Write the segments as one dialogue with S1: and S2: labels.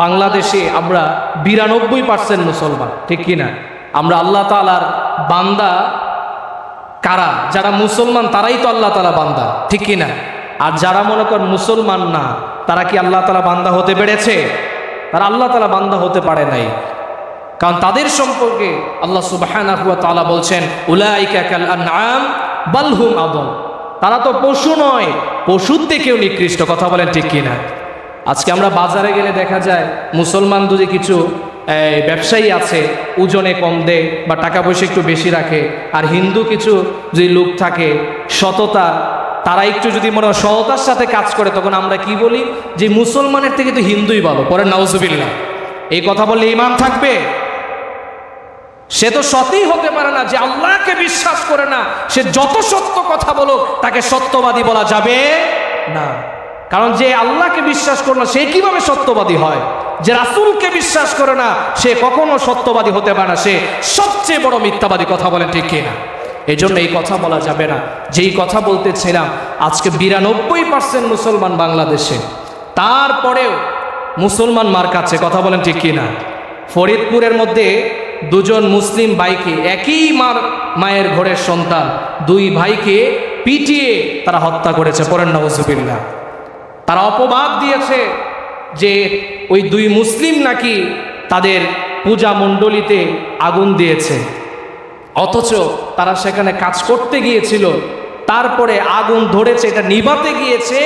S1: বাংলাদেশে আমরা 92% মুসলমান, ঠিক কিনা? আমরা আল্লাহ তাআলার বান্দা কারা? যারা মুসলমান তারাই তো আল্লাহ তাআলা বান্দা, ঠিক কিনা? আর যারা মনে করেন মুসলমান না, তারা কি আল্লাহ তাআলা বান্দা হতে পেরেছে? তারা আল্লাহ তাআলা বান্দা হতে পারে নাই। কারণ তাদের সম্পর্কে আল্লাহ সুবহানাহু ওয়া তাআলা বলছেন, উলাইকা কাল আনআম বাল হুম আদল। তারা তো পশু নয়, পশুর থেকেও নিকৃষ্ট। কথা বলেন ঠিক কিনা? আজকে আমরা বাজারে গেলে দেখা যায় মুসলমান যদি কিছু ব্যবসায়ী আছে ওজনে কম দেয় বা টাকা পয়সা একটু বেশি রাখে, আর হিন্দু কিছু যদি লোক থাকে সততা, তারা একটু যদি মনে হয় সততার সাথে কাজ করে, তখন আমরা কি বলি যে মুসলমানের থেকে তো হিন্দুই ভালো। পরে নাউজুবিল্লাহ, এই কথা বললে ঈমান থাকবে? সে তো সতই হতে পারে না, যে আল্লাহকে বিশ্বাস করে না, সে যত সত্য কথা বলুক তাকে সত্যবাদী বলা যাবে না। কারণ যে আল্লাহকে বিশ্বাস করে না সে কিভাবে সত্যবাদী হয়? যে রাসূলকে বিশ্বাস করে না সে কখনো সত্যবাদী হতে পারে না, সে সবচেয়ে বড় মিথ্যাবাদী। কথা বলেন ঠিক কিনা? এই জন্য এই কথা বলা যাবে না। যেই কথা বলতেছিলাম, আজকে 92% মুসলমান বাংলাদেশে, তারপরেও মুসলমান মার কাছে। কথা বলেন ঠিক কিনা? ফরিদপুরের মধ্যে দুজন মুসলিম ভাইকে, একই মায়ের ঘরের সন্তান, দুই ভাইকে পিটিয়ে তারা হত্যা করেছে। পড়েন নাউজুবিল্লাহ। তারা অপবাদ দিয়েছে যে ওই দুই মুসলিম নাকি তাদের পূজা মণ্ডলীতে আগুন দিয়েছে, অথচ তারা সেখানে কাজ করতে গিয়েছিল, তারপরে আগুন ধরেছে, এটা নিভাতে গিয়েছে,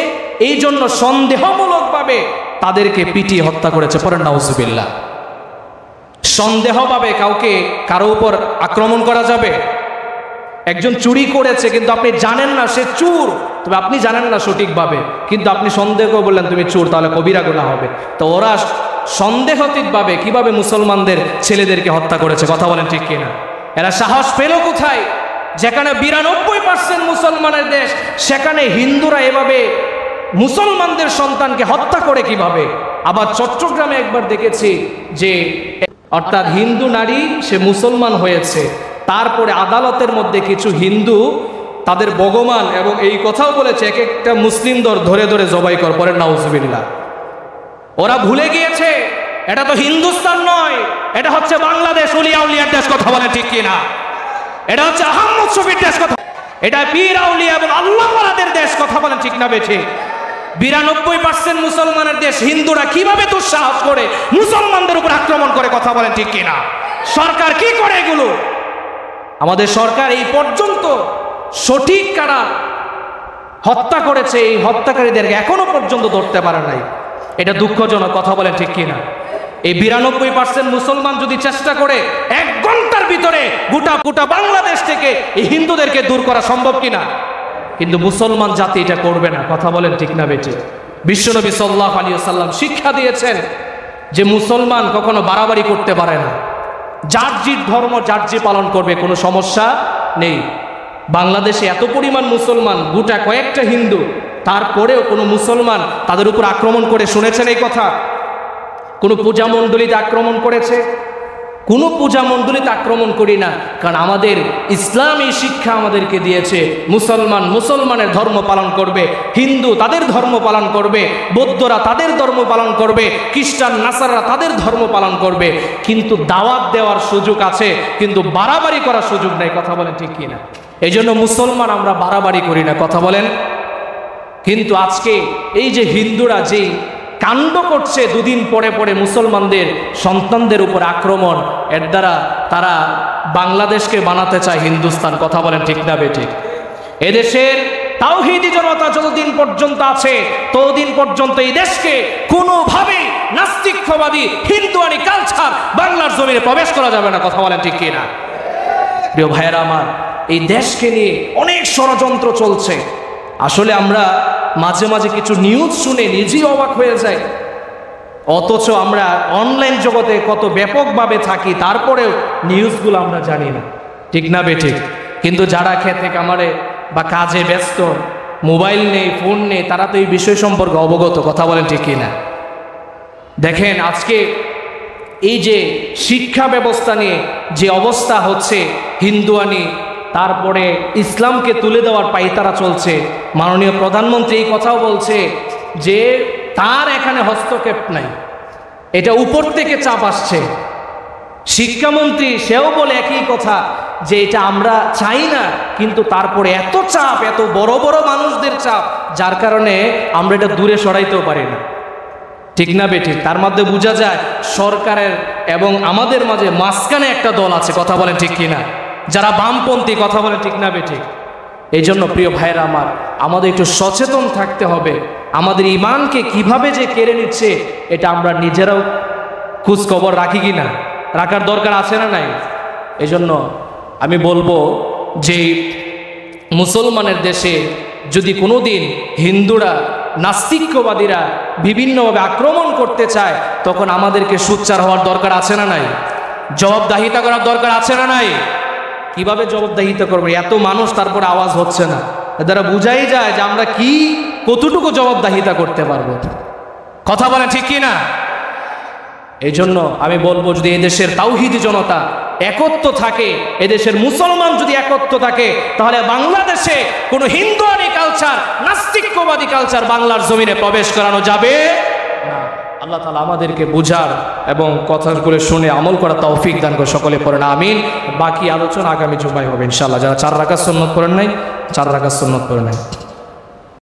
S1: এই জন্য সন্দেহমূলকভাবে তাদেরকে পিটিয়ে হত্যা করেছে। পড়েন নাউজুবিল্লাহ। সন্দেহভাবে কাউকে কারো উপর আক্রমণ করা যাবে? একজন চুরি করেছে কিন্তু আপনি জানেন না সে চোর, তবে আপনি জানেন না সঠিকভাবে, কিন্তু আপনি সন্দেহ করে বললেন তুমি চোর, তাহলে কবিরা গুনাহ হবে। তো ওরা সন্দেহাতীতভাবে কিভাবে মুসলমানদের ছেলেদেরকে হত্যা করেছে? কথা বলেন ঠিক কিনা? এরা সাহস পেল কোথায়? যেখানে 92% মুসলমানের দেশ, সেখানে হিন্দুরা এভাবে মুসলমানদের সন্তানকে হত্যা করে কিভাবে? আবার চট্টগ্রামে একবার দেখেছি যে অর্থাৎ হিন্দু নারী সে মুসলমান হয়েছে, তারপরে আদালতের মধ্যে কিছু হিন্দু তাদের ভগবান এবং এই কথাও বলেছে এক একটা মুসলিম ধরে ধরে জবাই কর। পরে নাউজুবিল্লাহ। ওরা ভুলে গিয়েছে এটা তো হিন্দুস্তান নয়, এটা হচ্ছে বাংলাদেশ, উলিয়া উলিয়ার দেশ। কথা বলে ঠিক কিনা? এটা হচ্ছে আহমদ শফির দেশ। কথা, এটা পীর আউলিয়া এবং আল্লাহওয়ালাদের দেশ। কথা বলেন ঠিক না বেঠে? 92% মুসলমানের দেশ, হিন্দুরা কিভাবে দুঃসাহস করে মুসলমানদের উপর আক্রমণ করে? কথা বলেন ঠিক কিনা? সরকার কি করে এগুলো? আমাদের সরকার এই পর্যন্ত সঠিক কারা হত্যা করেছে এই হত্যাকারীদেরকে এখনো পর্যন্ত ধরতে পারে নাই। এটা দুঃখজনক। কথা বলেন ঠিক কিনা? এই 92% মুসলমান যদি চেষ্টা করে 1 ঘন্টার ভিতরে গোটা বাংলাদেশ থেকে এই হিন্দুদেরকে দূর করা সম্ভব কিনা? কিন্তু মুসলমান জাতি এটা করবে না। কথা বলেন ঠিক না বেঠে? বিশ্বনবী সাল্লাল্লাহু আলাইহি ওয়াসাল্লাম শিক্ষা দিয়েছেন যে মুসলমান কখনো বাড়াবাড়ি করতে পারে না, যার যে ধর্ম যার যে পালন করবে, কোনো সমস্যা নেই। বাংলাদেশে এত পরিমাণ মুসলমান, গোটা কয়েকটা হিন্দু, তারপরেও কোনো মুসলমান তাদের উপর আক্রমণ করে শুনেছেন এই কথা? কোনো পূজা মণ্ডলীতে আক্রমণ করেছে? কোনো পূজা মণ্ডলীতে আক্রমণ করি না, কারণ আমাদের ইসলামী শিক্ষা আমাদেরকে দিয়েছে মুসলমানের ধর্ম পালন করবে, হিন্দু তাদের ধর্ম পালন করবে, বৌদ্ধরা তাদের ধর্ম পালন করবে, খ্রিস্টান নাসাররা তাদের ধর্ম পালন করবে, কিন্তু দাওয়াত দেওয়ার সুযোগ আছে, কিন্তু বাড়াবাড়ি করার সুযোগ নেই। কথা বলেন ঠিক কিনা? এই জন্য মুসলমান আমরা বাড়াবাড়ি করি না। কথা বলেন। কিন্তু আজকে এই যে হিন্দুরা যেই কাণ্ড করছে, দুদিন পরে পরে মুসলমানদের সন্তানদের উপর আক্রমণ, এর দ্বারা তারা বাংলাদেশকে বানাতে চায় হিন্দুস্তান। কথা বলেন ঠিক না বেঠিক? এদেশের তাওহীদি জনতা যতদিন পর্যন্ত আছে ততদিন পর্যন্ত এই দেশকে কোনোভাবে নাস্তিকবাদী হিন্দুয়ানি কালচার বাংলার জমিনে প্রবেশ করা যাবে না। কথা বলেন ঠিক কিনা? প্রিয় ভাইয়েরা আমার, এই দেশকে নিয়ে অনেক ষড়যন্ত্র চলছে। আসলে আমরা মাঝে মাঝে কিছু নিউজ শুনে নিজেই অবাক হয়ে যাই, অথচ আমরা অনলাইন জগতে কত ব্যাপকভাবে থাকি, তারপরেও নিউজগুলো আমরা জানি না। ঠিক না বেঠিক? কিন্তু যারা খেতে কামারে বা কাজে ব্যস্ত, মোবাইল নেই, ফোন নেই, তারা তো এই বিষয় সম্পর্কে অবগত। কথা বলেন ঠিক কিনা? দেখেন আজকে এই যে শিক্ষা ব্যবস্থা নিয়ে যে অবস্থা হচ্ছে, হিন্দুয়ানি, তারপরে ইসলামকে তুলে দেওয়ার পাইতারা চলছে। মাননীয় প্রধানমন্ত্রী এই কথাও বলছে যে তার এখানে হস্তক্ষেপ নাই, এটা উপর থেকে চাপ আসছে। শিক্ষামন্ত্রী সেও বলে একই কথা যে এটা আমরা চাই না, কিন্তু তারপরে এত চাপ, এত বড় বড় মানুষদের চাপ, যার কারণে আমরা এটা দূরে সরাইতেও পারি না। ঠিক না বেঠিক? তার মধ্যে বোঝা যায় সরকারের এবং আমাদের মাঝে মাঝখানে একটা দল আছে, কথা বলেন ঠিক কিনা, যারা বামপন্থী, কথা বলেন ঠিক না বেঠিক? এই জন্য প্রিয় ভাইরা আমার, আমাদের একটু সচেতন থাকতে হবে। আমাদের ইমানকে কিভাবে যে কেড়ে নিচ্ছে এটা আমরা নিজেরাও খোঁজ খবর রাখি কিনা, রাখার দরকার আছে না নাই? এই জন্য আমি বলবো যে মুসলমানের দেশে যদি কোনোদিন হিন্দুরা, নাস্তিক্যবাদীরা বিভিন্নভাবে আক্রমণ করতে চায়, তখন আমাদেরকে সোচ্চার হওয়ার দরকার আছে না নাই? জবাবদাহিতা করার দরকার আছে না নাই? কিভাবে জবাবদাহিতা করবে? এত মানুষ, তারপরে আওয়াজ হচ্ছে না, এ দ্বারা বুঝাই যায় যে আমরা কি কতটুকু জবাবদাহিতা করতে পারবো। কথা বলেন ঠিক কি না? এই জন্য আমি বলবো, যদি এদেশের তাওহীদি জনতা একত্র থাকে, এদেশের মুসলমান যদি একত্র থাকে, তাহলে বাংলাদেশে কোনো হিন্দুয়ানি কালচার, নাস্তিক্যবাদী কালচার বাংলার জমিনে প্রবেশ করানো যাবে না। আল্লাহ তাআলা আমাদেরকে বুঝার এবং কথাগুলো শুনে আমল করার তৌফিক দান করে, সকলে পড়েন আমিন। বাকি আলোচনা আগামী জুমায় হবে ইনশাআল্লাহ। যারা 4 রাকাত সুন্নাত পড়েন নাই, 4 রাকাত সুন্নাত পড়ে নেন।